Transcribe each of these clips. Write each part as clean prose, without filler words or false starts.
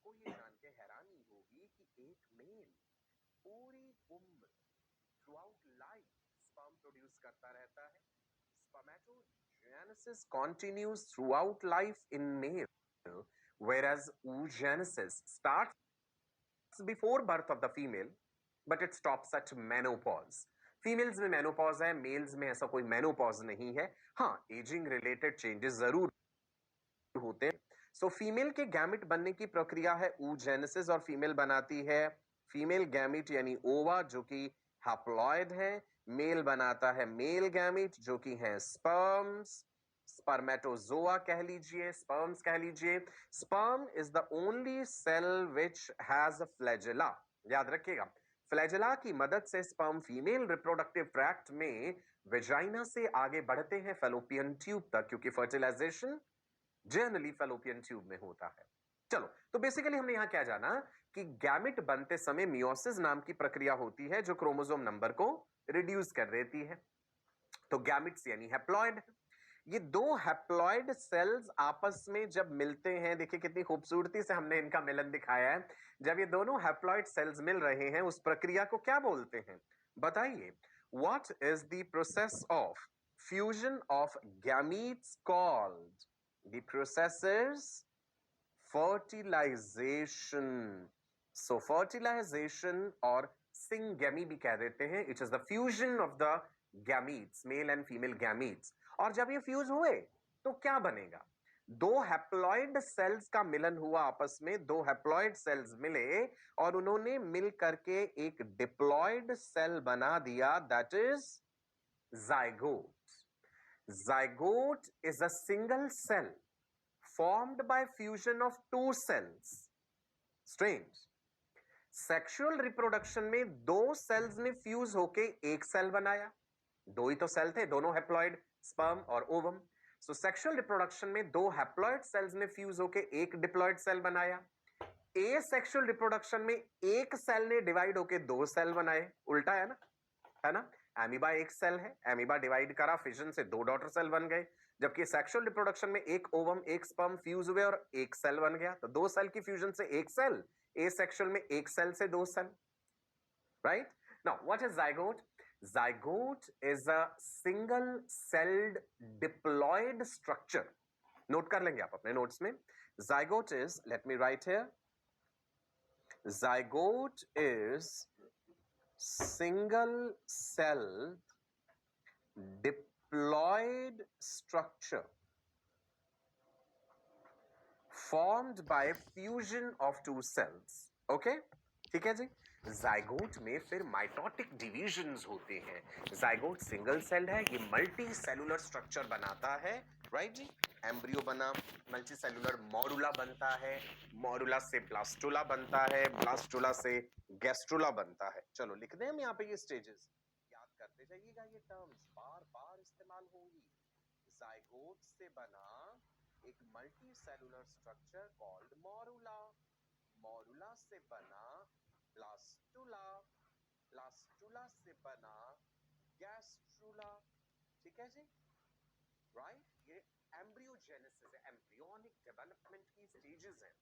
आपको ये जान के हैरानी होगी कि एक मेल पूरी उम्र through out life sperm produce करता रहता है. Spermatogenesis continues throughout life in male, whereas oogenesis starts before birth of the female, but it stops at menopause. Females में मेनोपॉज है, मेल्स में ऐसा कोई मेनोपॉज नहीं है. हाँ, एजिंग रिलेटेड चेंजेस जरूर होते हैं. सो फीमेल के गैमिट बनने की प्रक्रिया है oogenesis और फीमेल बनाती है फीमेल गैमिट यानी ओवा जो कि हैप्लॉइड है. मेल बनाता है मेल गैमिट जो कि है स्पर्म्स, स्पर्मेटोजोआ कह लीजिए, स्पर्म्स कह लीजिए. Sperm is the only cell which has a flagella. याद रखिएगा, फ्लैजेला की मदद से स्पर्म फीमेल रिप्रोडक्टिव ट्रैक्ट में वेजाइना से आगे बढ़ते हैं फेलोपियन ट्यूब तक, क्योंकि फर्टिलाइजेशन जनरली फेलोपियन ट्यूब में होता है. चलो, तो बेसिकली हमने यहां क्या जाना कि गैमिट बनते समय मियोसिस नाम की प्रक्रिया होती है जो क्रोमोसोम नंबर को रिड्यूस कर देती है. तो गैमिट्स यानी हैप्लॉइड. ये दो हैप्लॉइड सेल्स आपस में जब मिलते हैं, देखिए कितनी खूबसूरती से हमने इनका मिलन दिखाया है. जब ये दोनों हैप्लॉइड सेल्स मिल रहे हैं उस प्रक्रिया को क्या बोलते हैं बताइए. What is the process of fusion of gametes called? The process is fertilization. So fertilization और syngamy भी कह देते हैं. It is the fusion of the gametes, male and female gametes. और जब ये फ्यूज हुए तो क्या बनेगा? दो हैप्लॉइड सेल्स का मिलन हुआ आपस में, दो हैप्लॉइड सेल्स मिले और उन्होंने मिल करके एक डिप्लॉइड सेल बना दिया, that is zygote. Zygote is a single cell formed by fusion of two cells. Strange. Sexual reproduction में दो सेल्स ने फ्यूज होके एक सेल बनाया. दो ही तो सेल थे, दोनों हैप्लॉइड, स्पर्म और ओवम. सो सेक्सुअल रिप्रोडक्शन में दो हैप्लॉइड सेल्स ने फ्यूज होके एक डिप्लॉइड सेल बनाया. ए सेक्सुअल रिप्रोडक्शन में एक सेल ने डिवाइड होके दो सेल बनाए. उल्टा है ना, है ना. एमीबा एक सेल है, एमीबा डिवाइड करा, फिजन से दो डॉटर सेल बन गए. जबकि सेक्सुअल रिप्रोडक्शन में एक ओवम एक स्पर्म फ्यूज हुए और एक सेल बन गया. तो दो सेल की फ्यूजन से एक सेल. ए सेक्सुअल में एक सेल से दो cell. Right. Now what is zygote? Zygote is a single celled diploid structure. Note कर लेंगे आप अपने नोट्स में. Zygote is, let me write here, zygote is single cell diploid structure formed by fusion of two cells. Okay, ठीक है जी. Zygote में फिर mitotic divisions होते हैं. जाइगोट सिंगल सेल है, ये मल्टी सेलुलर स्ट्रक्चर बनाता है. राइट जी. एम्ब्रियो बना, मल्टी सेलुलर मॉडुला बनता है, मॉडुला से ब्लास्टुला बनता है, ब्लास्टुला से गैस्ट्रुला बनता है. चलो लिख दें हम यहाँ पे ये स्टेजेस, याद करते जाइएगा. ये टर्म्स बार बार इस्तेमाल होंगी. जाइगोट से बना एक मल्टी सेलुलर स्ट्रक्चर कॉल्ड मॉडुला. मॉडुला से बना ब्लास्टुला, ब्लास्टुला से बना गैस्ट्रुला. ठीक है जी. राइट. ये एम्ब्रियोजेनेसिस है, एम्ब्रियोनिक डेवलपमेंट की स्टेजेस हैं.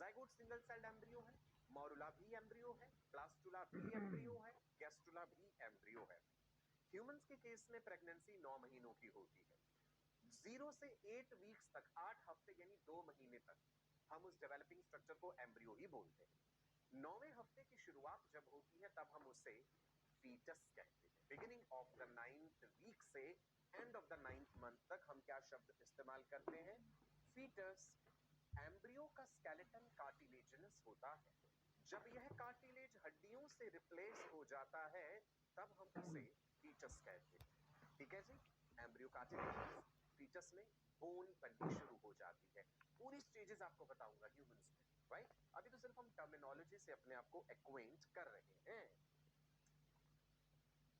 जाइगोट सिंगल सेल्ड एम्ब्रियो है, मॉडुला भी एम्ब्रियो है, ब्लास्टुला भी एम्ब्रियो है, गैस्ट्रुला भी एम्ब्रियो है. ह्यूमंस के केस में प्रेगनेंसी 9 महीनों की होती है. 0 से 8 वीक्स तक, 8 हफ्ते यानी 2 महीने तक हम उस डेवलपिंग स्ट्रक्चर को एम्ब्रियो ही बोलते हैं. 9वें हफ्ते की शुरुआत जब होती है तब हम उसे फीटस कहते हैं. Beginning of the 9th week से end of the 9th month तक हम क्या शब्द इस्तेमाल करते हैं? फीटस. एम्ब्रियो का स्केलेटन कार्टिलेजिनस होता है. जब यह कार्टिलेज हड्डियों से रिप्लेस हो जाता है तब हम उसे फीटस कहते हैं. ठीक है जी. एम्ब्रियो कार्टिलेजिनस, फीटस में बोन बननी शुरू हो जाती है. पूरी स्टेजेस आपको बताऊंगा ह्यूमंस में. राइट. अभी तो सिर्फ हम टर्मिनोलॉजी से अपने आप को एक्वेंट कर रहे हैं.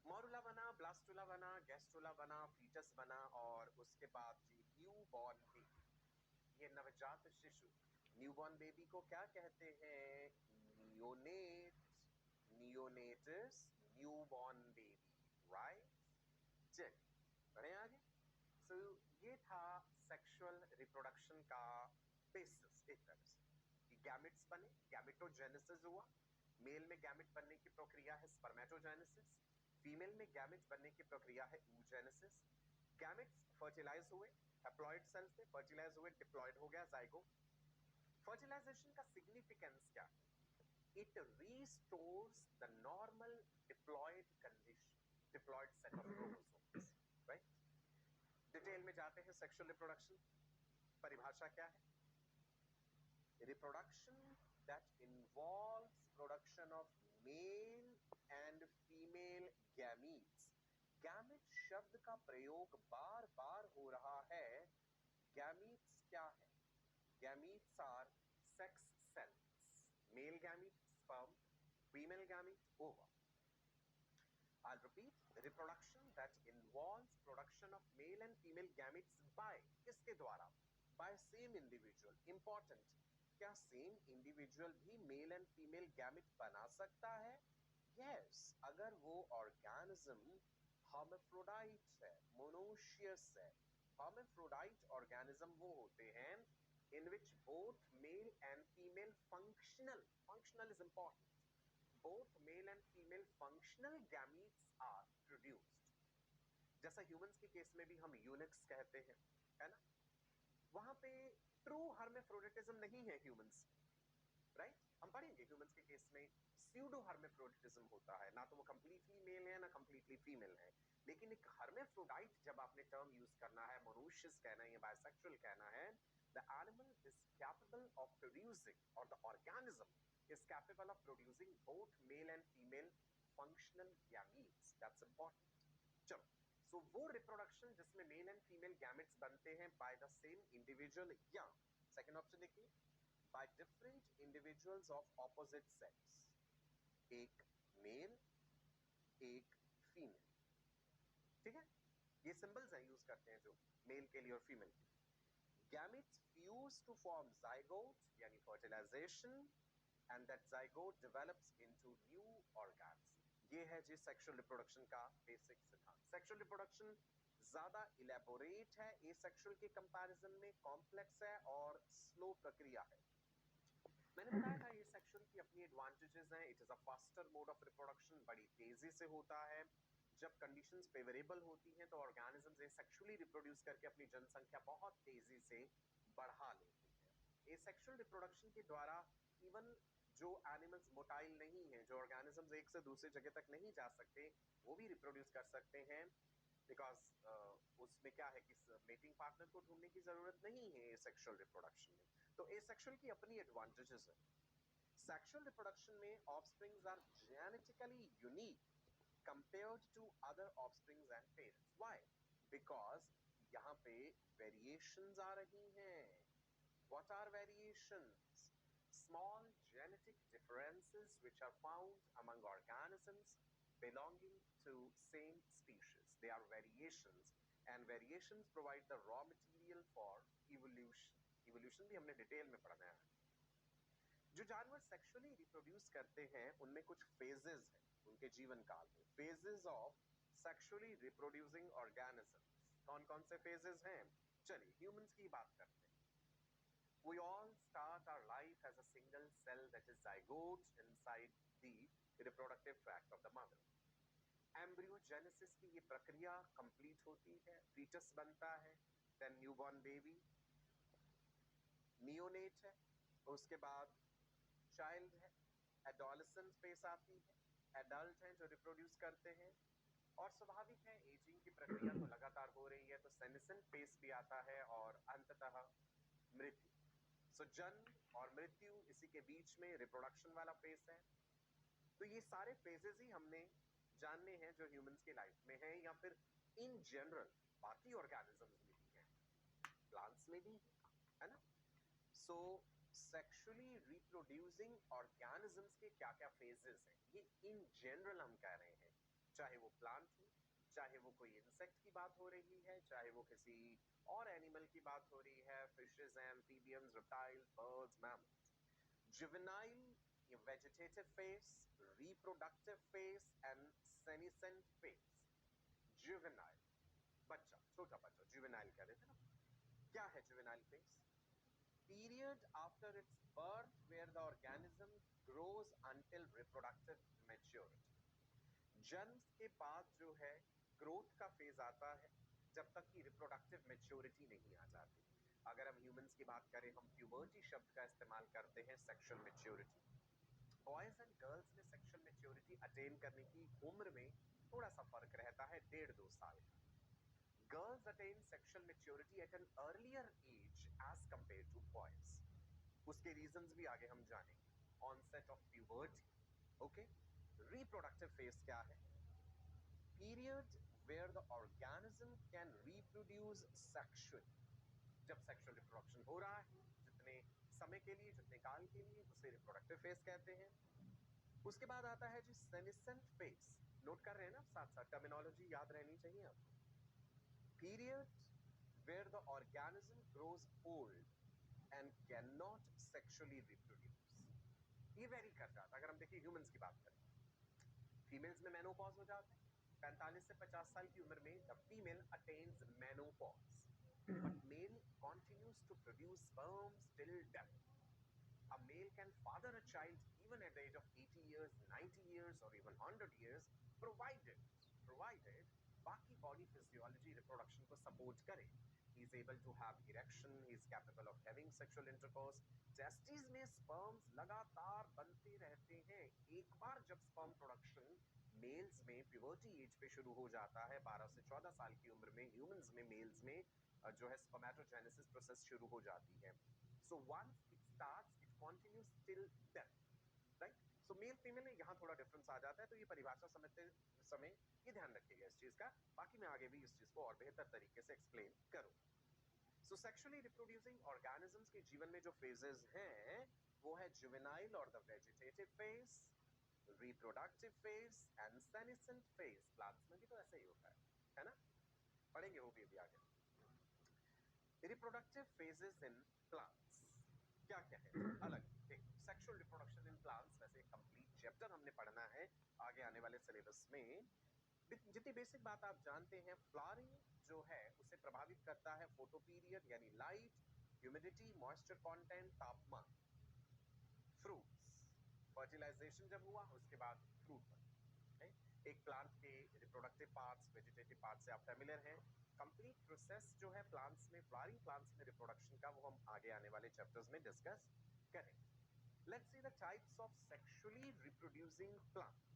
मॉडुला बना, ब्लास्टुला बना, गैस्ट्रुला बना, फीटस बना और उसके बाद जी न्यू बॉर्न बेबी, ये नवजात शिशु. न्यूबॉर्न बेबी को क्या कहते हैं? Neonate. Neonates, newborn baby. Right. चलिए बढ़े आगे. सो ये था सेक्सुअल रिप्रोडक्शन का बेसिस. एक तरह से गैमेट्स बने, गैमेटोजेनेसिस हुआ। मेल में गैमेट बनने की प्रक्रिया है स्पर्मेटोजेनेसिस, फीमेल में गैमेट बनने की प्रक्रिया है oogenesis। गैमेट्स फर्टिलाइज हुए, हैप्लॉइड सेल्स से फर्टिलाइज हुए, डिप्लॉइड हो गया जाइगोट। फर्टिलाइजेशन का सिग्निफिकेंस क्या है? It restores the normal diploid condition, diploid set of chromosomes, right? Detail में जाते हैं। सेक्सुअल रिप्रोडक्शन परिभाषा क्या है? Reproduction that involves production of male and female gametes। Gamete शब्द का प्रयोग बार बार हो रहा है। गैमीट्स क्या है? Gametes are sex cells, male gamete sperm, female gamete ova। I'll repeat, reproduction that involves production of male and female gametes by, किसके द्वारा? By same individual। Important, क्या सेम इंडिविजुअल भी मेल एंड फीमेल गैमेट बना सकता है? Yes, अगर वो organism hermaphrodite है, मोनोशियस है। हर्माफ्रोडाइट ऑर्गेनिज्म वो होते हैं in which both male and female functional is important, both male and female functional gametes are produced। जैसा ह्यूमंस के केस में भी हम यूनिक्स कहते हैं, है ना? वहां पे ट्रू हर्मेफ्रोडिटिज्म नहीं है ह्यूमंस, राइट? हम पढ़ेंगे ह्यूमंस के केस में स्यूडो हर्मेफ्रोडिटिज्म होता है, ना तो वो कंप्लीटली मेल है ना कंप्लीटली फीमेल है। लेकिन एक हर्मेफ्रोडाइट जब आपने टर्म यूज करना है, मोनोशियस कहना है या बायसेक्सुअल कहना है, the animal is capable of producing और the organism is capable of producing both male and female functional gametes. That's important. चलो, सो वो रिप्रोडक्शन जिसमें मेल एंड फीमेल गैमेट्स बनते हैं बाय द सेम इंडिविजुअल, या सेकंड ऑप्शन देखिए, by different individuals of opposite sex. एक mail, एक फीमेल, ठीक है? ये सिंबल्स हैं यूज करते हैं जो मेल के लिए और फीमेल के लिए। Gametes fuse to form zygote यानी fertilisation, and that zygote develops into new organs. ये है जी सेक्सुअल रिप्रोडक्शन का बेसिक सिद्धांत। सेक्सुअल रिप्रोडक्शन ज्यादा इलेबोरेट है, एसेक्सुअल के कंपैरिजन में कॉम्प्लेक्स है और स्लो प्रक्रिया है। मैंने बताया था ये सेक्सुअल की अपनी एडवांटेजेस हैं। It is a faster mode of reproduction, बड़ी तेजी से होता है। जब कंडीशंस फेवरेबल होती हैं तो ऑर्गेनिजम्स सेक्सुअली रिप्रोड्यूस करके अपनी जनसंख्या बहुत तेजी से बढ़ा लेते हैं। एसेक्सुअल रिप्रोडक्शन के द्वारा इवन जो एनिमल्स मोटाइल नहीं है, जो ऑर्गेनिजम्स एक से दूसरी जगह तक नहीं जा सकते, वो भी रिप्रोड्यूस कर सकते हैं। बिकॉज उसमें क्या है कि मेटिंग पार्टनर को ढूंढने की जरूरत नहीं है एसेक्सुअल रिप्रोडक्शन में। तो एसेक्सुअल की अपनी एडवांटेजेस है। सेक्सुअल रिप्रोडक्शन में offsprings are genetically unique compared to other offsprings and parents। Why? Because यहाँ पे variations आ रही हैं। What are variations? Small genetic differences which are found among organisms belonging to same species। They are variations, and variations provide the raw material for evolution। Evolution भी हमने detail में पढ़ना है। जो जानवर सेक्सुअली रिप्रोड्यूस करते हैं उनमें कुछ फेजेस हैं उनके जीवन काल में। Phases of sexually reproducing organisms कौन कौन से फेजेस हैं? चलिए ह्यूमंस की बात करते हैं। We all start our life as a single cell that is zygote inside the reproductive tract of the mother। Embryogenesis की ये प्रक्रिया कंप्लीट होती है, फीटस बनता है, देन न्यूबॉर्न बेबी, नियोनेट है, उसके बाद चाइल्ड है, एडोलेसेंस फेस आती है, एडल्ट हैं जो रिप्रोड्यूस करते हैं, और स्वाभाविक है एजिंग की प्रक्रिया तो लगातार हो रही है, तो सेनेसेंट फेस भी आता है और अंततः मृत्यु। सो जन्म और मृत्यु इसी के बीच में रिप्रोडक्शन वाला फेस है। तो ये सारे फेजेस ही हमने जानने हैं जो ह्यूमंस की लाइफ में है, या फिर इन जनरल बाकी ऑर्गेनिजम्स में भी है, प्लांट्स में भी है ना। सो सेक्सुअली रिप्रोड्यूसिंग ऑर्गेनिजम्स के क्या क्या फेजेस हैं ये इन जनरल हम कह रहे हैं। चाहे वो प्लांट हो, चाहे वो कोई इंसेक्ट की बात हो रही है, चाहे वो किसी और एनिमल की बात हो रही है, fishes, amphibians, reptiles, birds, mammals. Juvenile vegetative phase, reproductive phase and senescent phase. Juvenile बच्चा, छोटा बच्चा, जुवेनाइल कह देते ना। क्या है juvenile phase? Period after its birth where where the organism grows until reproductive maturity. जन्म के बाद जो है ग्रोथ का फेज आता है जब तक कि रिप्रोडक्टिव मैच्योरिटी नहीं आ जाती। अगर हम ह्यूमंस की बात करें, हम प्यूबर्टी शब्द का इस्तेमाल करते हैं sexual maturity. Boys and girls में सेक्सुअल मैच्योरिटी अटेन करने की उम्र में थोड़ा सा फर्क रहता है, 1.5-2 साल का। Girls attain sexual maturity at an earlier age age compare to boys. उसके रीजंस भी आगे हम जानेंगे। Onset of puberty, okay. Reproductive phase क्या है? Period where the organism can reproduce sexually. जब सेक्सुअल रिप्रोडक्शन हो रहा है जितने समय के लिए, जितने काल के लिए, उसे रिप्रोडक्टिव फेज कहते हैं। उसके बाद आता है जी सेनेसेंट फेज। नोट कर रहे हैं ना, साथ साथ टर्मिनोलॉजी याद रहनी चाहिए आपको। Period where the organism grows old and can not sexually reproduce. ये वेरी कर जाता है। अगर हम देखिए ह्यूमंस की बात करें, फीमेल्स में मेनोपॉज हो जाता है 45 से 50 साल की उम्र में। The female attains menopause but male continues to produce sperms till death. A male can father a child even at the age of 80 years, 90 years, or even 100 years, provided बाकी body physiology reproduction को support करे. He is able to have erection, he is capable of having sexual intercourse. Testes में sperms लगातार बनते रहते हैं. एक बार जब sperm production मेल्स में प्यूबर्टी एज पे शुरू हो जाता है, 12 से 14 साल की उम्र में ह्यूमंस में, मेल्स में जो है स्पर्मेटोजेनेसिस प्रोसेस शुरू हो जाती है. So once it starts, it continues till death, right? So male female में यहाँ थोड़ा डिफरेंस आ जाता है, तो ये परिभाषा समझते समय ये ध्यान रखिएगा इस चीज का। बाकी मैं आगे भी इस चीज को और बेहतर तरीके से एक्सप्लेन करूँ। So sexually reproducing organisms के जीवन में जो phases हैं वो है juvenile और the vegetative phase, reproductive phase and senescent phase. Plants में भी तो ऐसा ही होता है ना? पढ़ेंगे वो भी अभी आगे। रिप्रोडक्टिव फेजेस इन प्लांट्स क्या क्या है? अलग देखो, सेक्सुअल रिप्रोडक्शन इन प्लांट्स वैसे कंप्लीट चैप्टर हमने पढ़ना है आगे आने वाले सिलेबस में। जितनी बेसिक बात आप जानते हैं, फ्लावरिंग जो है उसे प्रभावित करता है फोटो पीरियड यानी लाइट, ह्यूमिडिटी, मॉइस्चर कंटेंट, तापमान। फ्रूट्स, फर्टिलाइजेशन जब हुआ उसके बाद फ्रूट बना। एक प्लांट के रिप्रोडक्टिव पार्ट्स, वेजिटेटिव पार्ट से आप फेमिलियर हैं। कंप्लीट प्रोसेस जो है प्लांट्स में, फ्लावरिंग प्लांट्स में रिप्रोडक्शन का, वो हम आगे आने वाले चैप्टर्स में डिस्कस करेंगे। Let's see the types of sexually reproducing plants.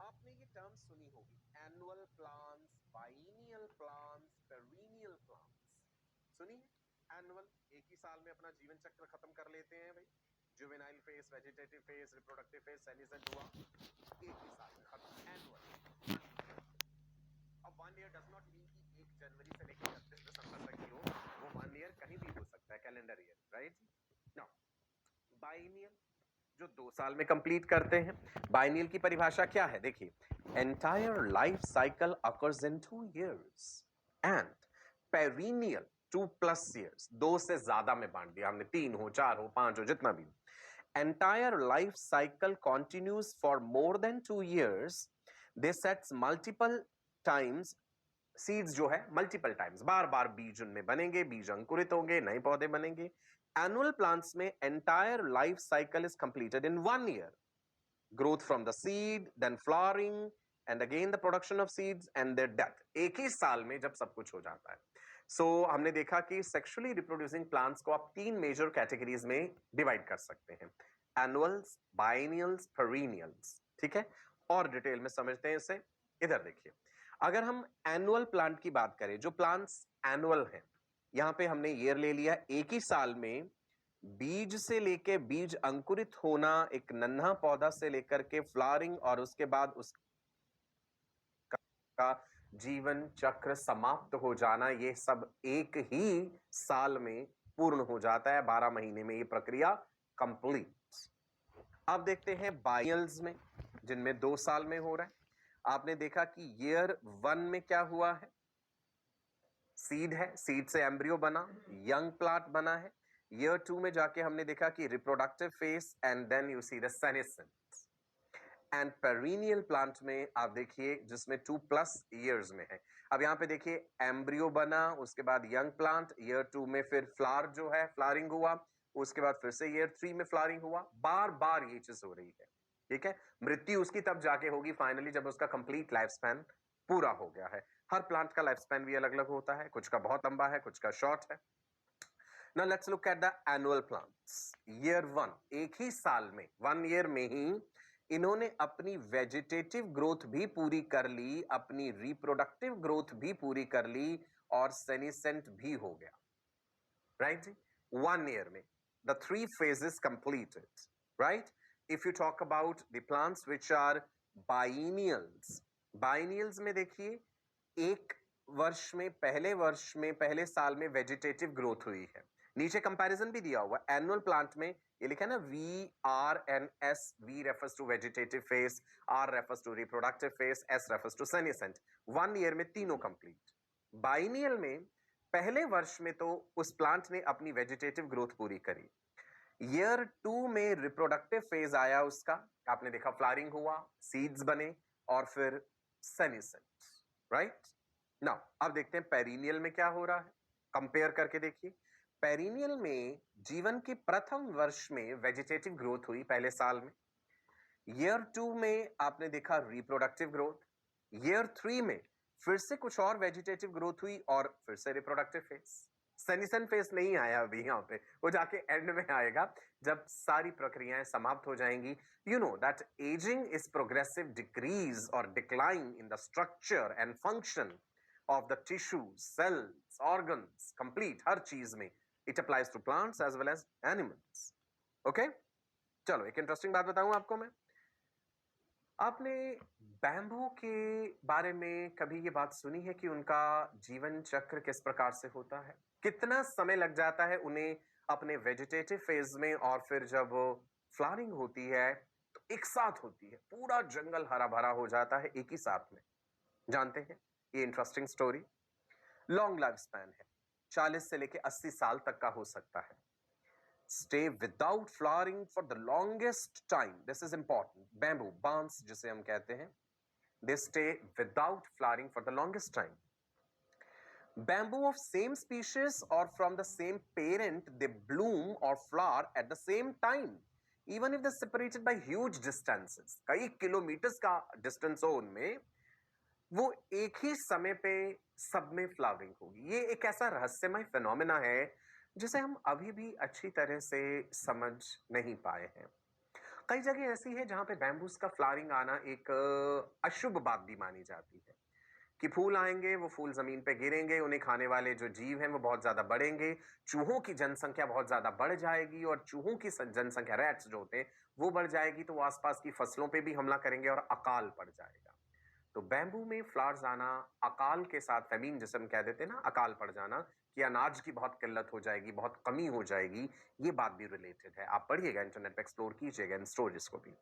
आपने ये टर्म सुनी होगी, annual plants, biennial plants, perennial plants. सुनिए, एनुअल एक ही साल में अपना जीवन चक्र खत्म कर लेते हैं भाई। Juvenile phase, vegetative phase, reproductive phase, senescent हुआ, एक ही साल में खत्म, एनुअल। अब 1 ईयर डज नॉट मीन कि 1 जनवरी से लेकर 31 दिसंबर तक ही हो, वो 1 ईयर कहीं भी हो सकता है, calendar year, right? Now biennial जो 2 साल में कंप्लीट करते हैं। बाइनियल की परिभाषा क्या है? देखिए, entire life cycle occurs in 2 years and perennial 2+ years, 2 से ज्यादा में बांट दिया हमने, 3 हो, 4 हो, 5 हो, जितना भी। Entire life cycle continues for more than 2 years. They sets multiple times, seeds जो है मल्टीपल टाइम्स, बार बार बीज उनमें बनेंगे, बीज अंकुरित होंगे, नए पौधे बनेंगे। एनुअल प्लांट्स में entire life cycle is completed in 1 year. Growth from the seed, then flowering, and again the production of seeds and their death. एक ही साल में जब सब कुछ हो जाता है। सो हमने देखा कि सेक्सुअली रिप्रोड्यूसिंग प्लांट्स को आप 3 मेजर कैटेगरीज में डिवाइड कर सकते हैं, एनुअल्स, बाइनियल्स, पेरिनियल्स। ठीक है, और डिटेल में समझते हैं इसे। इधर देखिए, अगर हम एनुअल प्लांट की बात करें, जो प्लांट्स एनुअल हैं, यहां पे हमने ईयर ले लिया, एक ही साल में बीज से लेके बीज अंकुरित होना, एक नन्हा पौधा से लेकर के फ्लावरिंग और उसके बाद उसका जीवन चक्र समाप्त हो जाना, ये सब एक ही साल में पूर्ण हो जाता है। 12 महीने में ये प्रक्रिया कंप्लीट। अब देखते हैं बाइनियल्स में, जिनमें 2 साल में हो रहा है। आपने देखा कि ईयर 1 में क्या हुआ है? सीड है, सीड से एम्ब्रियो बना, यंग प्लांट बना है। ईयर 2 में जाके हमने देखा कि reproductive phase and then you see the senescence. And perennial plant में आप देखिए जिसमें 2+ years में है। अब यहाँ पे देखिए एम्ब्रियो बना, उसके बाद यंग प्लांट, ईयर 2 में फिर फ्लावर जो है फ्लावरिंग हुआ, उसके बाद फिर से ईयर 3 में फ्लावरिंग हुआ, बार बार ये चीज हो रही है, ठीक है। मृत्यु उसकी तब जाके होगी फाइनली जब उसका कंप्लीट लाइफ स्पैन पूरा हो गया है। हर प्लांट का लाइफ स्पैन भी अलग अलग होता है, कुछ का बहुत लंबा है, कुछ का शॉर्ट है। Now let's look at the annual plants. Year 1, एक ही साल में, 1 ईयर में ही इन्होंने अपनी वेजिटेटिव ग्रोथ भी पूरी कर ली, अपनी रिप्रोडक्टिव ग्रोथ भी पूरी कर ली और सेनिसेंट भी हो गया, राइट जी। 1 ईयर में the 3 phases completed, right? If you talk about the plants which are biennials, biennials में देखिए एक वर्ष में पहले साल में वेजिटेटिव ग्रोथ हुई है। नीचे कंपैरिजन भी दिया हुआ, एनुअल प्लांट में ये लिखा है ना, VRNS, V refers to vegetative phase, R refers to reproductive phase, S refers to senescent। 1 year में तीनों कंप्लीट। बाइनियल में पहले वर्ष में तो उस प्लांट ने अपनी वेजिटेटिव ग्रोथ पूरी करी, ईयर 2 में रिप्रोडक्टिव फेज आया उसका, आपने देखा फ्लावरिंग हुआ, सीड्स बने और फिर सेनिसेंट, राइट। नाउ अब देखते हैं पेरिनियल में क्या हो रहा है, कंपेयर करके देखिए। पेरिनियल में जीवन के प्रथम वर्ष में वेजिटेटिव ग्रोथ हुई पहले साल में, ईयर 2 में आपने देखा रिप्रोडक्टिव ग्रोथ, ईयर 3 में फिर से कुछ और वेजिटेटिव ग्रोथ हुई और फिर से रिप्रोडक्टिव फेज। सेनिसेंट फेज नहीं आया अभी यहाँ पे, वो जाके एंड में आएगा जब सारी प्रक्रियाएं समाप्त हो जाएंगी। You know that ageing is progressive decrease और decline in the structure and function of the tissues, cells, organs, complete हर चीज में। It applies to plants as well as animals. Okay? चलो एक इंटरेस्टिंग बात बताऊं आपको मैं। आपने बैम्बू के बारे में कभी ये बात सुनी है कि उनका जीवन चक्र किस प्रकार से होता है? कितना समय लग जाता है उन्हें अपने वेजिटेटिव फेज में, और फिर जब फ्लावरिंग होती है तो एक साथ होती है, पूरा जंगल हरा भरा हो जाता है एक ही साथ में। जानते हैं ये interesting story? Long life span है, 40 से लेके 80 साल तक का हो सकता है। Stay without flowering for the longest time, this is important. Bamboo, बांस जिसे हम कहते हैं, they stay without flowering for the longest time. Bamboo of same species or from the same parent, they bloom or flower at the same time, even if they're separated by huge distances. कई kilometres का distance हो उनमें, वो एक ही समय पे सब में फ्लावरिंग होगी। ये एक ऐसा रहस्यमय फिनोमेना है जिसे हम अभी भी अच्छी तरह से समझ नहीं पाए हैं। कई जगह ऐसी है जहां पे बैम्बूस का फ्लावरिंग आना एक अशुभ बात भी मानी जाती है कि फूल आएंगे, वो फूल जमीन पे गिरेंगे, उन्हें खाने वाले जो जीव हैं वो बहुत ज्यादा बढ़ेंगे, चूहों की जनसंख्या बहुत ज्यादा बढ़ जाएगी, और चूहों की जनसंख्या, रैट्स जो होते हैं, वो बढ़ जाएगी तो वो आसपास की फसलों पे भी हमला करेंगे और अकाल पड़ जाएगा। तो बैम्बू में फ्लावर्स आना अकाल के साथ, फेमीन जिसे हम कह देते हैं ना, अकाल पड़ जाना, कि अनाज की बहुत किल्लत हो जाएगी, बहुत कमी हो जाएगी, ये बात भी रिलेटेड है। आप पढ़िएगा, इंटरनेट पे एक्सप्लोर कीजिएगा इन स्टोरीज को भी।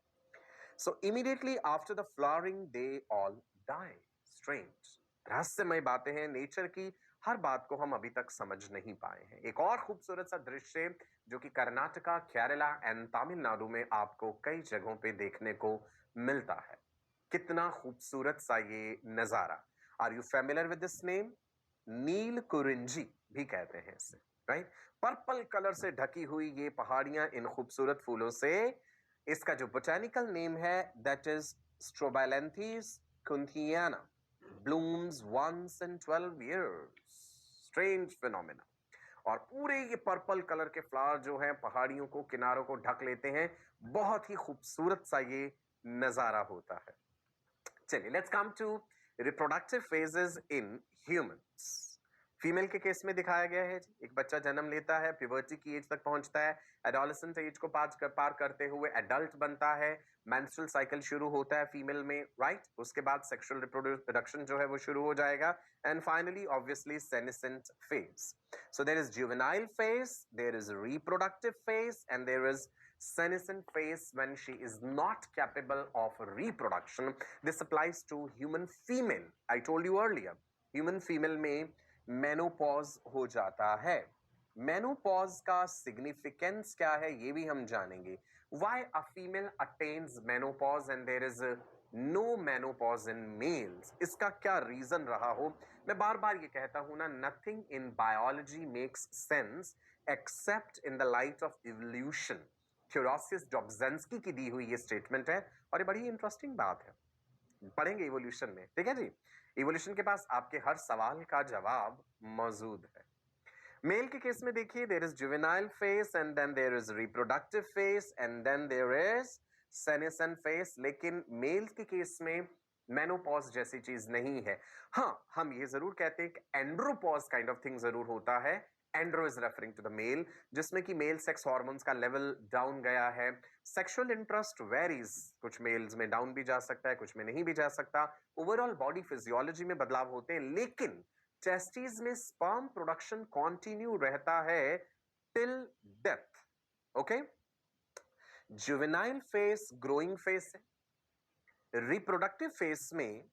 So immediately after the flowering they all die. Strange, रहस्यमय बातें हैं नेचर की, हर बात को हम अभी तक समझ नहीं पाए हैं। एक और खूबसूरत सा दृश्य जो कि कर्नाटका, केरला एंड तमिलनाडु में आपको कई जगहों पे देखने को मिलता है। कितना खूबसूरत सा ये नजारा। Are you familiar with this name? Neel Kurinji भी कहते हैं इसे, राइट। पर्पल कलर से ढकी हुई ये पहाड़ियां इन खूबसूरत फूलों से, इसका जो बोटेनिकल नेम है that is Strobilanthes kunthiana, blooms once in 12 years। Strange phenomena. और पूरे ये पर्पल कलर के फ्लावर जो हैं पहाड़ियों को, किनारों को ढक लेते हैं। बहुत ही खूबसूरत सा ये नजारा होता है। चलिए let's come to reproductive phases in humans. Female के केस में दिखाया गया है, एक बच्चा जन्म लेता है, प्यूबर्टी की एज तक पहुंचता है, एडोलेसेंट एज को पार करते हुए एडल्ट बनता है, मेंस्ट्रुअल साइकिल शुरू होता है फीमेल में, राइट। उसके बाद सेक्सुअल रिप्रोडक्शन जो है वो शुरू हो जाएगा, and finally obviously senescent phase. So there is juvenile phase, there is reproductive phase, and there is senescent phase when she is not capable of reproduction. This applies to human female. I told you earlier, human female में menopause हो जाता है। Menopause का significance क्या है ये भी हम जानेंगे। Why a female attains menopause and there is no menopause in males? इसका क्या रीजन रहा हो? मैं बार बार ये कहता हूं ना, nothing in biology makes sense except in the light of evolution. Theodosius Dobzhansky की दी हुई ये स्टेटमेंट है और ये बड़ी इंटरेस्टिंग बात है, पढ़ेंगे इवोल्यूशन में, ठीक है जी। इवोल्यूशन के पास आपके हर सवाल का जवाब मौजूद है। मेल के केस में देखिए, there is juvenile phase and then there is reproductive phase and then there is senescent phase. लेकिन मेल के केस में मेनोपॉज जैसी चीज नहीं है। हाँ, हम ये जरूर कहते हैं कि एंड्रोपॉज काइंड ऑफ थिंग जरूर होता है। Andro is referring to the male, जिसमें कि मेल सेक्स हार्मोन्स का लेवल डाउन गया है। सेक्सुअल इंटरेस्ट वेरीज, कुछ मेल्स में डाउन भी जा सकता है, कुछ में नहीं भी जा सकता। ओवरऑल बॉडी फिजियोलॉजी में बदलाव होते हैं, लेकिन टेस्टिस में स्पर्म प्रोडक्शन कंटिन्यू रहता है till death. Okay, juvenile face growing face है। रिप्रोडक्टिव फेस में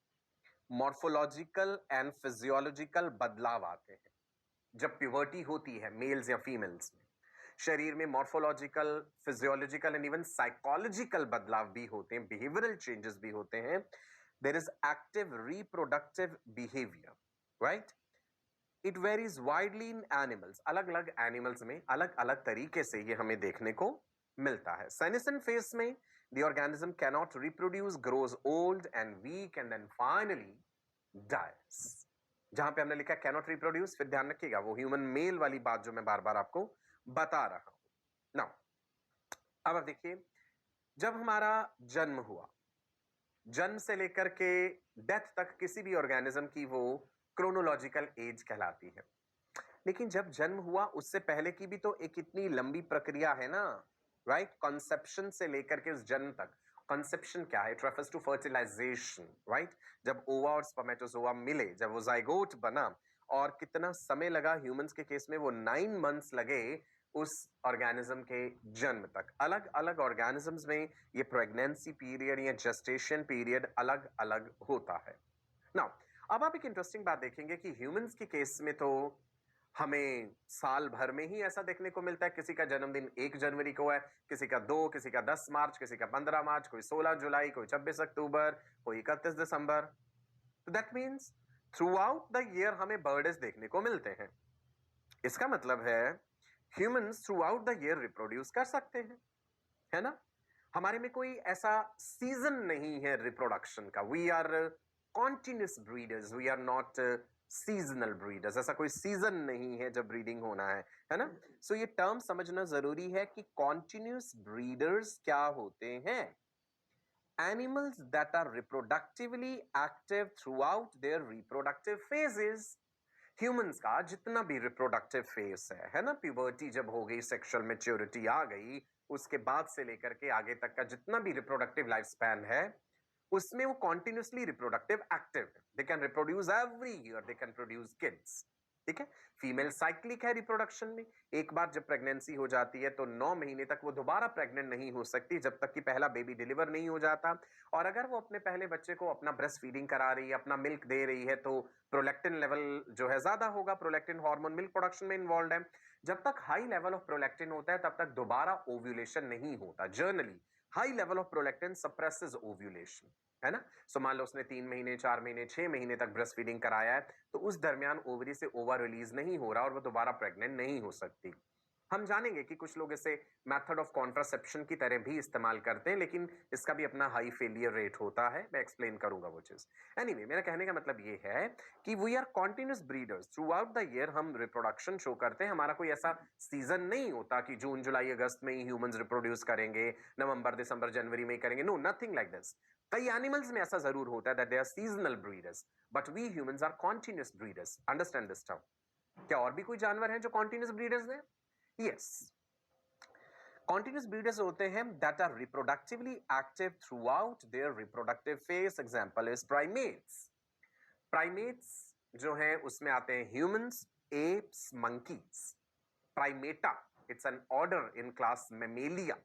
मॉर्फोलॉजिकल एंड फिजियोलॉजिकल बदलाव आते हैं। जब प्यूबर्टी होती है मेल्स या फीमेल्स में, शरीर में morphological, physiological and even psychological बदलाव भी होते हैं, बिहेवियरल चेंजेस भी होते हैं। There is active reproductive behaviour, right. It varies widely in animals, अलग अलग एनिमल्स में अलग अलग तरीके से ये हमें देखने को मिलता है। सेनेसेंट फेस में the organism cannot reproduce, grows old and weak and then finally dies। जहां पे हमने लिखा cannot reproduce, फिर ध्यान रखिएगा वो ह्यूमन मेल वाली बात जो मैं बार बार आपको बता रहा हूं। नाउ अब आप देखिए, जब हमारा जन्म हुआ, जन्म से लेकर के डेथ तक किसी भी ऑर्गेनिज्म की वो क्रोनोलॉजिकल एज कहलाती है। लेकिन जब जन्म हुआ उससे पहले की भी तो एक इतनी लंबी प्रक्रिया है ना, राइट। कॉन्सेप्शन से लेकर के उस जन्म तक। कॉन्सेप्शन क्या है? It refers to fertilization, right. जब ओवा और स्पर्मेटोजोआ मिले, जब वो जाइगोट बना, और कितना समय लगा ह्यूमंस के केस में, वो 9 मंथ्स लगे उस ऑर्गेनिज्म के जन्म तक। अलग अलग ऑर्गेनिजम्स में ये प्रेगनेंसी पीरियड या जेस्टेशन पीरियड अलग अलग होता है। नाउ अब आप एक इंटरेस्टिंग बात देखेंगे कि ह्यूमंस के केस में तो हमें साल भर में ही ऐसा देखने को मिलता है। किसी का जन्मदिन 1 जनवरी को है, किसी का 2, किसी का 10 मार्च, किसी का 15 मार्च, कोई 16 जुलाई, कोई 26 अक्टूबर, कोई 31 दिसंबर। तो that means through out the year हमें बर्थडेज देखने को मिलते हैं। इसका मतलब है humans through out the year reproduce कर सकते हैं, है ना। हमारे में कोई ऐसा सीजन नहीं है रिप्रोडक्शन का। We are continuous breeders, we are not seasonal breeders. ऐसा कोई सीजन नहीं है जब ब्रीडिंग होना है ना। सो ये टर्म समझना जरूरी है कि कॉन्टिन्यूस ब्रीडर्स क्या होते हैं। Animals that are reproductively active throughout their reproductive phases. Humans का जितना भी रिप्रोडक्टिव फेस है ना, प्यूबर्टी जब हो गई, सेक्सुअल मैच्योरिटी आ गई, उसके बाद से लेकर के आगे तक का जितना भी रिप्रोडक्टिव लाइफ स्पैन है, उसमें वो कॉन्टिन्यूसली रिप्रोडक्टिव एक्टिव है। They can reproduce every year, they can produce kids, ठीक है। फीमेल साइक्लिक है रिप्रोडक्शन में। एक बार जब प्रेगनेंसी हो जाती है तो 9 महीने तक वो दोबारा प्रेग्नेंट नहीं हो सकती, जब तक कि पहला बेबी डिलीवर नहीं हो जाता। और अगर वो अपने पहले बच्चे को अपना ब्रेस्ट फीडिंग करा रही है, अपना मिल्क दे रही है, तो प्रोलैक्टिन लेवल जो है ज्यादा होगा। प्रोलैक्टिन हार्मोन मिल्क प्रोडक्शन में इन्वॉल्व है। जब तक हाई लेवल ऑफ प्रोलैक्टिन होता है तब तक दोबारा ओव्यूलेशन नहीं होता। Generally high level of prolactin suppresses ovulation, है ना। सो मान लो उसने 3 महीने, 4 महीने, 6 महीने तक ब्रेस्ट फीडिंग कराया है, तो उस दरमियान ओवरी से ओवा रिलीज नहीं हो रहा और वो दोबारा प्रेग्नेंट नहीं हो सकती। हम जानेंगे कि कुछ लोग इसे मेथड ऑफ कॉन्ट्रासेप्शन की तरह भी इस्तेमाल करते हैं, लेकिन इसका भी अपना हाई फेलियर रेट होता है। मैं एक्सप्लेन करूंगा वो चीज। एनीवे, मेरा कहने का मतलब ये है कि we are continuous breeders throughout the year. हम रिप्रोडक्शन शो करते हैं। हमारा कोई ऐसा सीजन नहीं होता कि जून, जुलाई, अगस्त में ही ह्यूमंस रिप्रोड्यूस करेंगे, नवंबर, दिसंबर, जनवरी में करेंगे। No, nothing like this. कई एनिमल्स में ऐसा जरूर होता है that they are seasonal breeders, but we humans are continuous breeders. Understand this term. क्या और भी कोई जानवर हैं जो कॉन्टिन्यूस ब्रीडर्स हैं? यस, continuous breeders होते हैं that are reproductively active throughout their reproductive phase. Example is primates. Primates जो हैं उसमें आते हैं humans, apes, monkeys. Primata, it's an order in class Mammalia.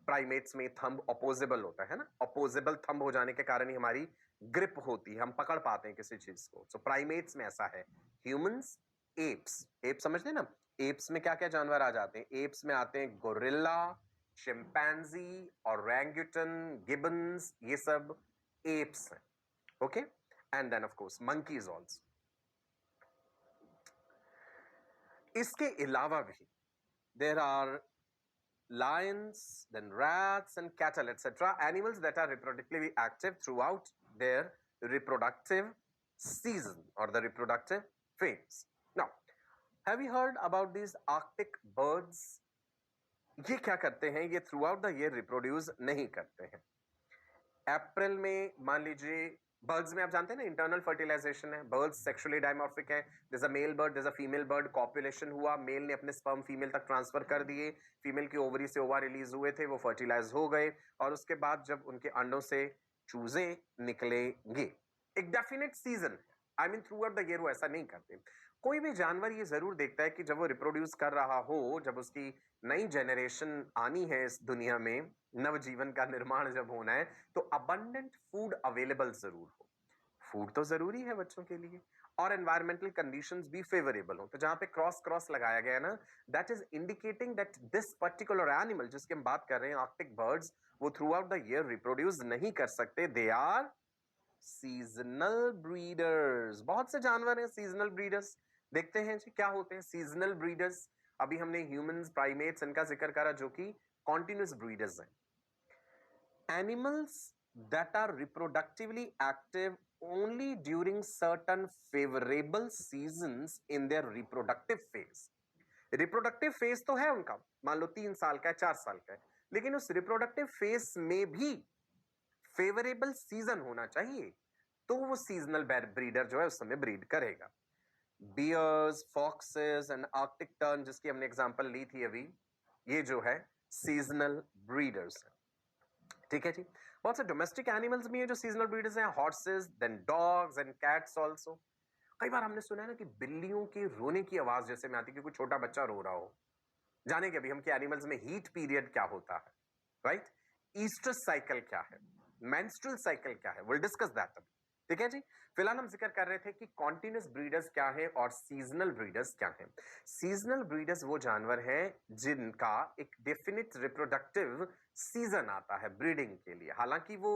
Primates में thumb opposable होता है ना। opposable thumb हो जाने के कारण ही हमारी grip होती है, हम पकड़ पाते हैं किसी चीज को। So primates में ऐसा है। Humans, apes, apes समझते हैं ना। एप्स में क्या क्या जानवर आ जाते हैं? एप्स में आते हैं गोरिल्ला, चिंपैंजी, ओरंगुटन, गिबन्स, ये सब एप्स हैं। Okay, and then of course monkeys also. इसके अलावा भी there are lions, then rats and cattle, etc. Animals that are reproductively active throughout their reproductive season or the reproductive phase. Now, have you heard about these Arctic birds? ये क्या करते हैं? ये through out the year reproduce नहीं करते हैं. अप्रैल में मान लीजिए बर्ड्स में आप जानते हैं ना इंटरनल फर्टिलाइजेशन है. बर्ड्स सेक्सुअली डायमॉर्फिक है. There is a male bird, there is a female bird. Copulation हुआ, मेल ने अपने स्पर्म फीमेल तक ट्रांसफर कर दिए, फीमेल की ओवरी से ओवा रिलीज हुए थे, वो फर्टिलाइज हो गए और उसके बाद जब उनके अंडों से चूजे निकलेंगे, एक definite season, I mean through out the year वो ऐसा नहीं करते. कोई भी जानवर ये जरूर देखता है कि जब वो रिप्रोड्यूस कर रहा हो, जब उसकी नई जनरेशन आनी है इस दुनिया में, नवजीवन का निर्माण जब होना है, तो अबंडेंट फूड अवेलेबल जरूर हो. फूड तो जरूरी है बच्चों के लिए और एनवायरमेंटल कंडीशंस भी फेवरेबल हो. तो जहां पे क्रॉस क्रॉस लगाया गया है ना, that is indicating that this particular animal जिसके हम बात कर रहे हैं, आर्कटिक बर्ड्स, वो throughout the year reproduce नहीं कर सकते. They are seasonal breeders. बहुत से जानवर हैं सीजनल ब्रीडर्स. देखते हैं जी क्या होते हैं सीजनल ब्रीडर्स. अभी हमने ह्यूमंस, प्राइमेट्स इनका जिक्र करा जो कि कॉन्टिन्यूस ब्रीडर्स हैं. Animals that are reproductively active only during certain favorable seasons in their reproductive phase. Reproductive phase तो है उनका, मान लो 3 साल का है, 4 साल का है, लेकिन उस रिप्रोडक्टिव फेज में भी फेवरेबल सीजन होना चाहिए, तो वो सीजनल ब्रीडर जो है उस समय ब्रीड करेगा. Bears, foxes and Arctic tern जिसकी हमने एग्जांपल ली थी अभी, ये जो है सीजनल ब्रीडर्स है. ठीक है जी. बहुत से डोमेस्टिक एनिमल्स भी हैं जो सीजनल ब्रीडर्स हैं. Horses, then dogs and cats also. कई बार हमने सुना है ना कि बिल्लियों के रोने की आवाज जैसे में आती है कि कोई छोटा बच्चा रो रहा हो. जाने के अभी हम कि एनिमल्स में हीट पीरियड क्या होता है, राइट? ईस्ट्रस साइकिल क्या है, मेंस्ट्रुअल साइकिल क्या है, विल डिस्कस दैट. ठीक है जी. फिलहाल हम जिक्र कर रहे थे कि कॉन्टिन्यूस ब्रीडर्स क्या है और सीजनल ब्रीडर्स क्या है. सीजनल ब्रीडर्स वो जानवर हैं जिनका एक डेफिनिट रिप्रोडक्टिव सीजन आता है ब्रीडिंग के लिए. हालांकि वो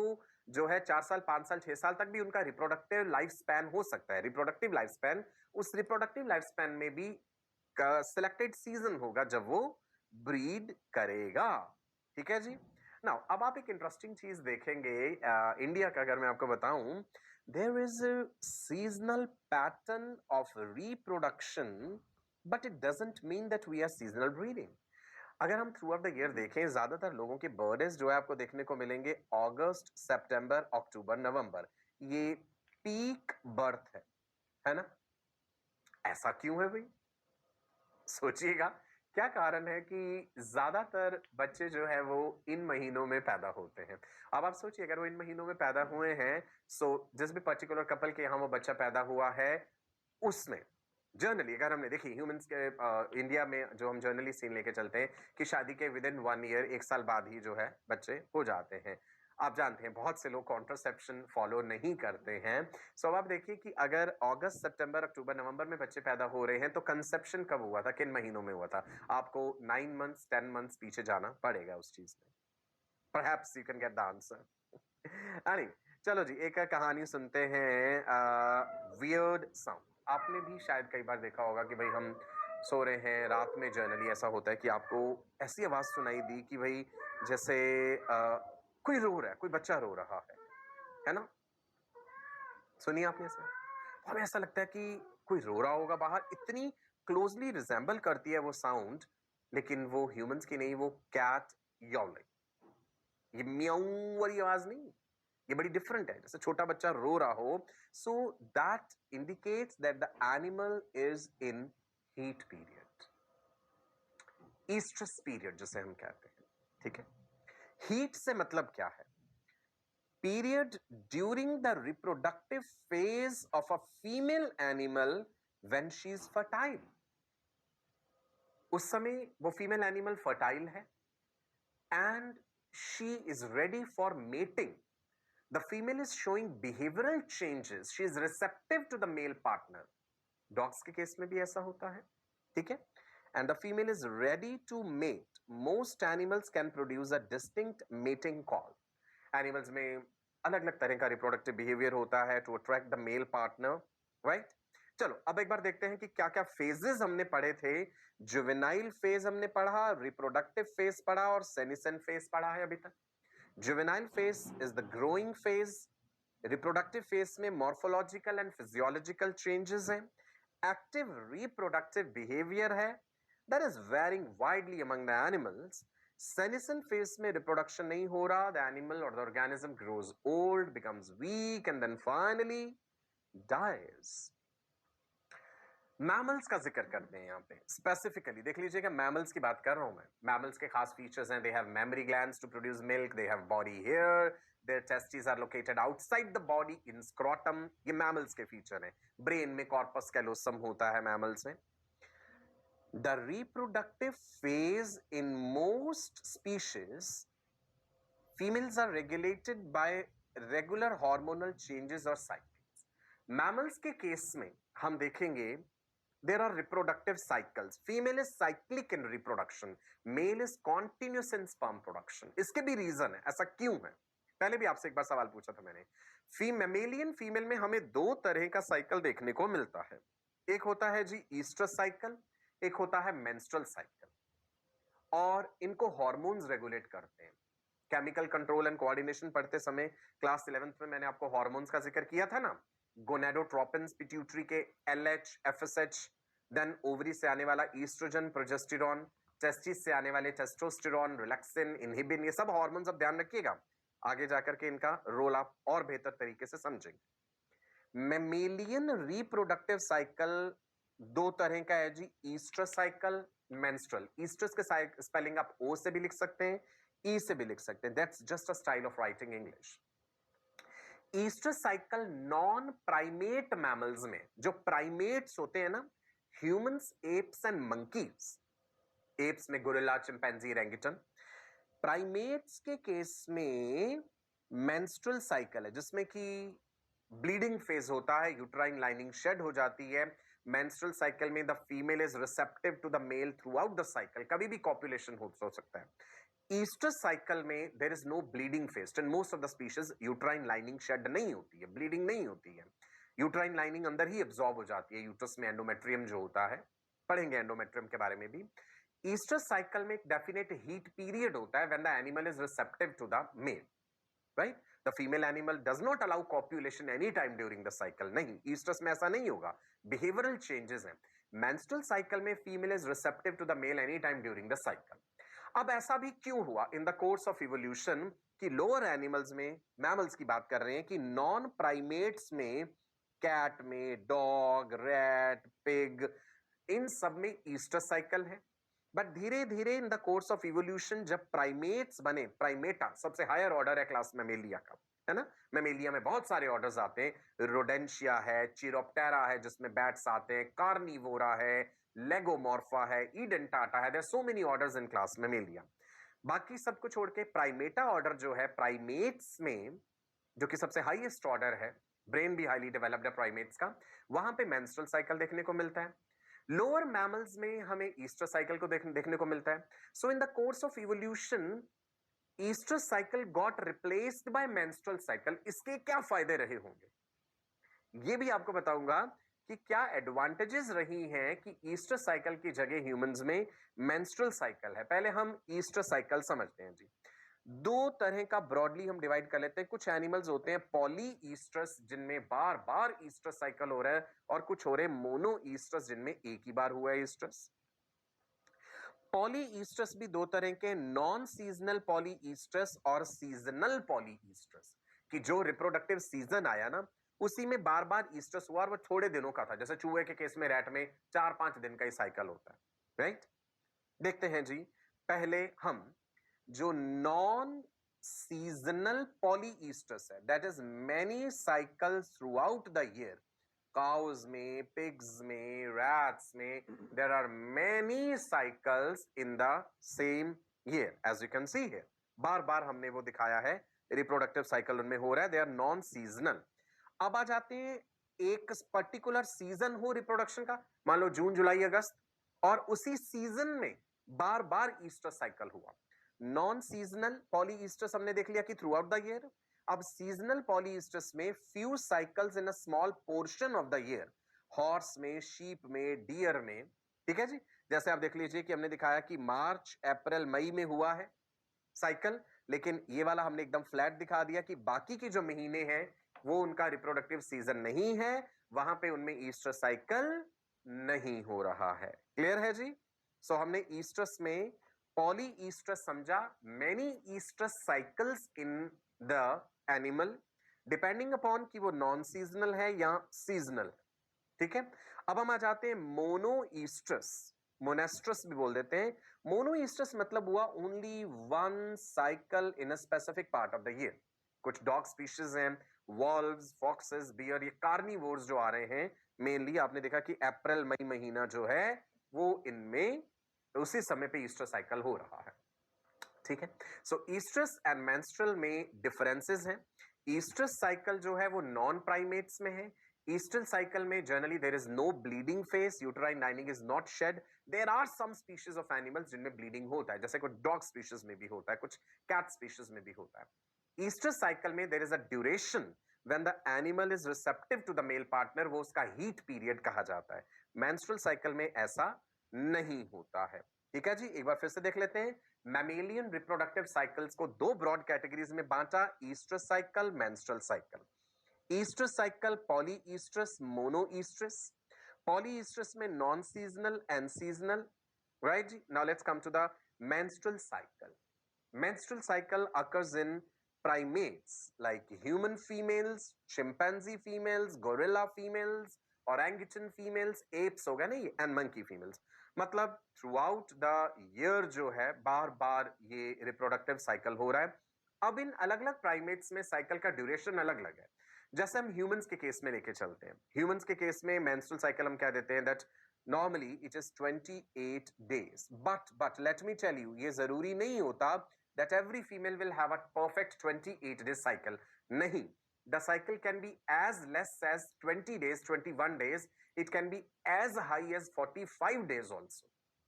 जो है 4 साल, 5 साल, 6 साल तक भी उनका रिप्रोडक्टिव लाइफ स्पैन हो सकता है. रिप्रोडक्टिव लाइफ स्पैन, उस रिप्रोडक्टिव लाइफ स्पैन में भी सिलेक्टेड सीजन होगा जब वो ब्रीड करेगा. ठीक है जी. नाउ अब आप एक इंटरेस्टिंग चीज देखेंगे इंडिया का, अगर मैं आपको बताऊं, there is a seasonal pattern of reproduction, but it doesn't mean that we are seasonal breeding. अगर हम थ्रू आउट द ईयर देखें, ज्यादातर लोगों के बर्थडेज जो है आपको देखने को मिलेंगे अगस्त, सितंबर, अक्टूबर, नवंबर. ये पीक बर्थ है ना? ऐसा क्यों है भाई? सोचिएगा क्या कारण है कि ज्यादातर बच्चे जो है वो इन महीनों में पैदा होते हैं. अब आप सोचिए अगर वो इन महीनों में पैदा हुए हैं, सो जिस भी पर्टिकुलर कपल के यहाँ वो बच्चा पैदा हुआ है, उसमें जनरली अगर हमने देखी ह्यूमंस के इंडिया में जो हम जनरली सीन लेके चलते हैं कि शादी के विद इन 1 ईयर, 1 साल बाद ही जो है बच्चे हो जाते हैं. आप जानते हैं बहुत से लोग कॉन्ट्रासेप्शन फॉलो नहीं करते हैं. सो अब आप देखिए कि अगर अगस्त, सितंबर, अक्टूबर, नवंबर में बच्चे पैदा हो रहे हैं, तो कंसेप्शन कब हुआ था, किन महीनों में हुआ था? आपको 9 मंथ्स, 10 मंथ्स पीछे जाना पड़ेगा उस चीज में. Perhaps you can get the answer. अरे चलो जी, एक कहानी सुनते हैं. Weird sound. आपने भी शायद कई बार देखा होगा कि भाई हम सो रहे हैं, रात में जनरली ऐसा होता है कि आपको ऐसी आवाज सुनाई दी कि भाई जैसे कोई रो रहा है, कोई बच्चा रो रहा है ना? सुनिए आपने ऐसा, हमें ऐसा लगता है कि कोई रो रहा होगा बाहर. इतनी क्लोजली रिजेंबल करती है वो साउंड, लेकिन वो ह्यूमंस की नहीं, वो कैट यॉलिंग. ये म्याऊं वाली आवाज नहीं, ये बड़ी डिफरेंट है, जैसे छोटा बच्चा रो रहा हो. So that indicates that the animal is in heat period, oestrus period जिसे हम कहते हैं. ठीक है. हीट से मतलब क्या है? period during the reproductive phase of a female animal when she is fertile. उस समय वो फीमेल एनिमल फर्टाइल है and she is ready for mating. The female is showing behavioral changes. She is receptive to the male partner. Dogs के case में भी ऐसा होता है. ठीक है. And the female is ready to mate. Most animals can produce a distinct mating call. Animals में अलग अलग तरह का रिप्रोडक्टिव बिहेवियर होता है to attract the male partner, right? चलो अब एक बार देखते हैं कि क्या क्या फेजेस हमने पढ़े थे। जुवेनाइल फेज हमने पढ़ा, रिप्रोडक्टिव फेज पढ़ा और सेनिसेंट फेज पढ़ा है अभी तक। Juvenile phase is the growing phase. Reproductive phase में मॉर्फोलॉजिकल एंड फिजियोलॉजिकल चेंजेस हैं। एक्टिव रिप्रोडक्टिव बिहेवियर है that is varying widely among the animals. Senescent phase में रिप्रोडक्शन नहीं हो रहा, द एनिमल और the organism grows old, becomes weak and then finally dies. Mammals का जिक्र करते हैं यहाँ पे स्पेसिफिकली। देख लीजिएगा, मैमल्स की बात कर रहा हूं मैं। मैमल्स के खास फीचर्स हैं, they have mammary glands to produce milk, they have body hair, their testis are located outside the body in scrotum. ये मैमल्स के फीचर हैं। ब्रेन में कॉर्पस कैलोसम होता है मैमल्स में। The reproductive phase in most species, females are regulated by regular hormonal changes और cycles. Mammals के case में हम देखेंगे there are reproductive cycles. Female is cyclic in reproduction, male is continuous in sperm production. इसके भी reason है, ऐसा क्यों है? पहले भी आपसे एक बार सवाल पूछा था मैंने। मेमेलियन फीमेल में हमें दो तरह का साइकिल देखने को मिलता है। एक होता है जी ईस्ट्रस साइकिल, एक होता है मेंस्ट्रुअल साइकिल, और इनको हॉर्मोन्स रेगुलेट करते हैं। केमिकल कंट्रोल एंड कोऑर्डिनेशन पढ़ते समय क्लास 11th में मैंने आपको हार्मोन्स का जिक्र किया था ना। गोनेडोट्रोपिन्स पिट्यूटरी के, LH, FSH, देन ओवरी से आने वाला ईस्ट्रोजन, प्रोजेस्टेरॉन, टेस्टिस से आने वाले टेस्टोस्टेरॉन, रिलैक्सिन, इनहिबिन, ये सब हार्मोन्स अब ध्यान रखिएगा। आगे जाकर के इनका रोल आप और बेहतर तरीके से समझेंगे। मेमेलियन रिप्रोडक्टिव साइकिल दो तरह का है जी, ईस्ट्रस साइकिल, मेंस्ट्रुअल। ईस्ट्रस के स्पेलिंग आप O से भी लिख सकते हैं, E से भी लिख सकते हैं। That's just a style of writing English. Oestrus cycle non primate mammals में, जो प्राइमेट्स होते हैं ना, humans, apps and monkeys, apps में गोरिल्ला, चिंपैंजी, रेंगिटन, प्राइमेट्स के केस में मेंस्ट्रुअल साइकिल है, जिसमें कि ब्लीडिंग फेज होता है, यूट्राइन लाइनिंग शेड हो जाती है। मेंस्ट्रुअल साइकिल में the female is receptive to the male throughout the cycle, कभी भी कॉपुलेशन हो सकता है। ईस्ट्रस साइकिल में there is no bleeding phase. In most of the species uterine lining shed नहीं होती है, ब्लीडिंग नहीं होती है। यूट्राइन लाइनिंग अंदर ही एब्जॉर्ब हो जाती है। यूट्रस में एंडोमेट्रियम जो होता है, पढ़ेंगे एंडोमेट्रियम के बारे में भी। ईस्ट्रस साइकिल में एक डेफिनेट हीट पीरियड होता है when the animal is receptive to the male, right? The female animal does not allow copulation any time during the cycle. नहीं, ईस्ट्रस में ऐसा नहीं होगा, बिहेवियरल चेंजेस हैं। मेंस्ट्रुअल साइकिल में female is receptive to the male any time during the cycle. अब ऐसा भी क्यों हुआ in the course of evolution कि लोअर एनिमल्स में, मैमल्स की बात कर रहे हैं, कि नॉन प्राइमेट्स में, कैट में, डॉग, रैट, पिग, इन सब में ईस्ट्रस साइकिल है। बट धीरे धीरे इन द कोर्स ऑफ इवोल्यूशन जब प्राइमेट्स बने, प्राइमेटा सबसे हायर ऑर्डर है क्लास मेमेलिया का, है ना। मेमेलिया में बहुत सारे ऑर्डर्स आते हैं। रोडेंशिया है, चिरोप्टेरा है जिसमें बैट्स आते हैं, कार्निवोरा है, लेगोमॉर्फा है, ईडेंटाटा है। There so many orders in class Mammalia. बाकी सब को छोड़ के प्राइमेटा ऑर्डर जो है प्राइमेट्स में, जो कि सबसे हाईएस्ट ऑर्डर है, ब्रेन भी हाईली डेवलप्ड है प्राइमेट्स का, वहां पे मेंस्ट्रुअल साइकिल देखने को मिलता है। लोअर मैमल्स में हमें ईस्ट्रस साइकिल को देखने को मिलता है। So in the course of evolution oestrus cycle got replaced by menstrual cycle. इसके क्या फायदे रहे होंगे, ये भी आपको बताऊंगा कि क्या एडवांटेजेस रही हैं कि ईस्ट्रस साइकिल की जगह ह्यूमंस में मेंस्ट्रुअल साइकिल है। पहले हम ईस्ट्रस साइकिल समझते हैं जी। दो तरह का ब्रॉडली हम डिवाइड कर लेते हैं। कुछ एनिमल्स होते हैं पॉली ईस्ट्रस, जिनमें बार बार ईस्ट्रस साइकिल हो रहा है, और कुछ हो रहे हैं मोनो ईस्ट्रस, जिनमें एक ही बार हुआ है ईस्ट्रस। पॉली ईस्ट्रस भी दो तरह के, नॉन सीजनल पॉली ईस्ट्रस और सीजनल पॉली ईस्ट्रस, कि जो रिप्रोडक्टिव सीजन आया ना, उसी में बार बार ईस्ट्रस हुआ, और वो थोड़े दिनों का था। जैसे चूहे के केस में, रैट में 4-5 दिन का ही साइकिल होता है, राइट। देखते हैं जी, पहले हम जो नॉन सीजनल पॉलीईस्टर्स है, that is many cycles throughout the year. Cows में, पिग्स में, रैट्स में, there are many cycles in the same year, as you can see here. बार बार हमने वो दिखाया है, रिप्रोडक्टिव साइकिल उनमें हो रहा है, दे आर नॉन सीजनल। अब आ जाते हैं, एक पर्टिकुलर सीजन हो रिप्रोडक्शन का, मान लो जून, जुलाई, अगस्त, और उसी सीजन में बार बार ईस्टर साइकिल हुआ। नॉन सीजनल पॉलीईस्टर्स हमने देख लिया कि थ्रू आउट द ईयर। अब सीजनल पॉलीईस्टर्स में few cycles in a small portion of the year, horse में, शीप में, डियर में, ठीक है जी। जैसे आप देख लीजिए कि हमने दिखाया कि मार्च, अप्रैल, मई में हुआ है साइकिल, लेकिन ये वाला हमने एकदम फ्लैट दिखा दिया कि बाकी के जो महीने हैं वो उनका रिप्रोडक्टिव सीजन नहीं है, वहां पे उनमें ईस्टर साइकिल नहीं हो रहा है। क्लियर है जी? सो हमने ईस्टर्स में पॉली ईस्टर्स समझा, many esters cycles in the animal depending upon कि वो नॉन सीजनल है या सीजनल। ठीक है, अब हम आ जाते हैं मोनो ईस्टर्स, मोनेस्ट्रस भी बोल देते हैं। मोनो ईस्टर्स मतलब हुआ only one cycle in a specific part of the year. कुछ डॉग स्पीशीज हैं, वॉल्व्स, फॉक्सेस, बियर, ये कार्निवोर्स जो आ रहे हैं, मेनली आपने देखा कि अप्रैल मई महीना जो है वो इनमें उसी समय पे ईस्टर साइकिल हो रहा है। ठीक है, सो ईस्टर्स एंड मेंस्ट्रुअल में डिफरेंसेस हैं। ईस्टर साइकिल जो है वो नॉन प्राइमेट्स में है। ईस्टर साइकिल में generally there is no bleeding phase, uterine lining is not shed. There are some species of animals जिनमें ब्लीडिंग होता है, जैसे कुछ डॉग स्पीशीज में भी होता है, कुछ कैट स्पीशीज में भी होता है। ईस्टर साइकिल में there is a duration when the animal is receptive to the male partner, वो उसका हीट पीरियड कहा जाता है। मेंस्ट्रुअल साइकिल में ऐसा नहीं होता है। ठीक है जी, एक बार फिर से देख लेते हैं। मैमेलियन रिप्रोडक्टिव साइकिल्स को दो ब्रॉड कैटेगरीज में बांटा, oestrus cycle, menstrual cycle. Oestrus cycle polyoestrous, monoestrous. Polyoestrous में non seasonal and seasonal, right जी। Now let's come to the menstrual cycle. Menstrual cycle occurs in primates like human females, chimpanzee females, gorilla females, orangutan females, apes हो गया ना ये, and monkey females। मतलब throughout the year जो है बार बार ये reproductive cycle हो रहा है। अब इन अलग अलग primates में cycle का duration अलग अलग है। जैसे हम humans के केस में लेके चलते हैं, humans के केस में menstrual cycle हम क्या देते हैं, that normally it is 28 days, but let me tell you, ये जरूरी नहीं होता that every female will have a perfect 28 day cycle. Nahi. The cycle can be as less as 20 days, 21 days. It can be as high as 45 days also.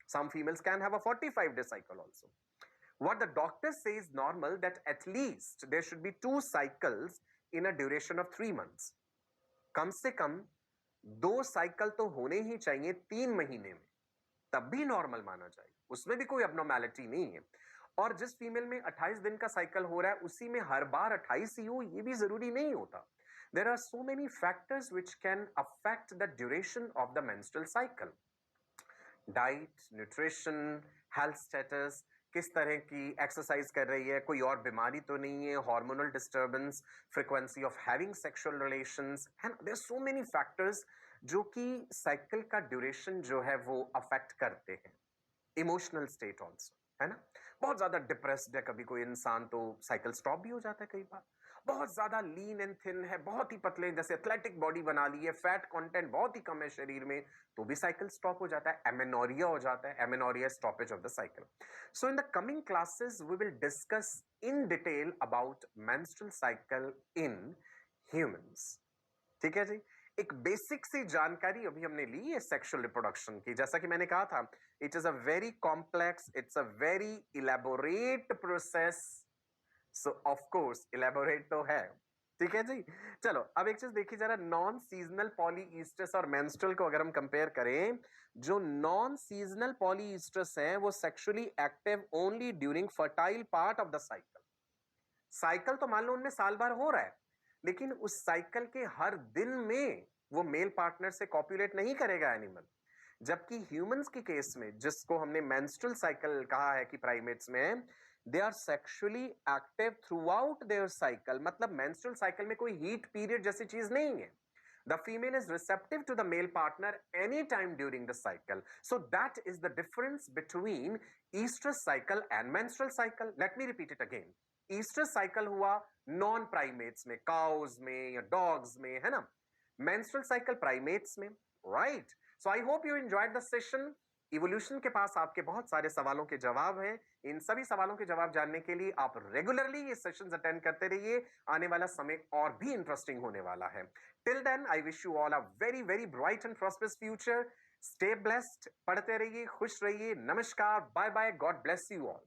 Some females can have a 45-day cycle also. What the doctor says normal that at least there should be 2 cycles in a duration of 3 months. कम से कम 2 cycle तो होने ही चाहिए 3 महीने में, तब भी normal माना जाए, उसमें भी कोई अबनॉर्मैलिटी नहीं है। और जिस फीमेल में 28 दिन का साइकिल हो रहा है उसी में हर बार 28 ही हो, ये भी जरूरी नहीं होता। There are so many factors which can affect the duration of the menstrual cycle. Diet, nutrition, health status, किस तरह की एक्सरसाइज कर रही है, कोई और बीमारी तो नहीं है, hormonal disturbance, frequency of having sexual relations, and there are so many factors जो कि साइकिल का ड्यूरेशन जो है वो अफेक्ट करते हैं। इमोशनल स्टेट ऑल्सो, है ना। बहुत ज्यादा डिप्रेस्ड है कभी कोई इंसान तो साइकिल स्टॉप भी हो जाता है कई बार। बहुत ज्यादा लीन एंड थिन है, बहुत ही पतले, जैसे एथलेटिक बॉडी बना ली है, फैट कंटेंट बहुत ही कम है शरीर में, तो भी साइकिल स्टॉप हो जाता है, एमेनोरिया हो जाता है, amenorrhoea stoppage of the cycle. So in the coming classes we will discuss in detail about menstrual cycle in humans. ठीक है जी, एक बेसिक सी जानकारी अभी हमने ली है सेक्सुअल रिप्रोडक्शन की। जैसा कि मैंने कहा था, it is a very complex, it's a very elaborate process. So of course elaborate तो है। ठीक है जी, चलो अब एक चीज देखिए जरा, नॉन सीजनल पॉलीईस्टर्स और मेंस्ट्रुअल को अगर हम कंपेयर करें, जो नॉन सीजनल पॉलीईस्टर्स हैं वो sexually active only during fertile part of the cycle. Cycle तो मान लो उनमें साल भर हो रहा है, लेकिन उस साइकिल के हर दिन में वो मेल पार्टनर से कॉप्युलेट नहीं करेगा एनिमल। जबकि ह्यूमंस के केस में, जिसको हमने मेंस्ट्रुअल साइकिल कहा है कि प्राइमेट्स में, they are sexually active throughout their cycle. मतलब मेंस्ट्रुअल साइकिल में कोई हीट पीरियड जैसी चीज नहीं है। The female is receptive to the male partner anytime during the cycle. So that is the difference between estrous cycle and menstrual cycle. Let me repeat it again. Estrous cycle हुआ non primates में, cows में या dogs में, है ना। menstrual cycle primates में, right? So I hope you enjoyed the session. Evolution के पास आपके बहुत सारे सवालों के जवाब हैं। इन सभी सवालों के जवाब जानने के लिए आप रेगुलरली ये सेशंस अटेंड करते रहिए। आने वाला समय और भी इंटरेस्टिंग होने वाला है। Till then I wish you all a very very bright and prosperous future. Stay blessed, पढ़ते रहिए, खुश रहिए। नमस्कार, bye bye, God bless you all.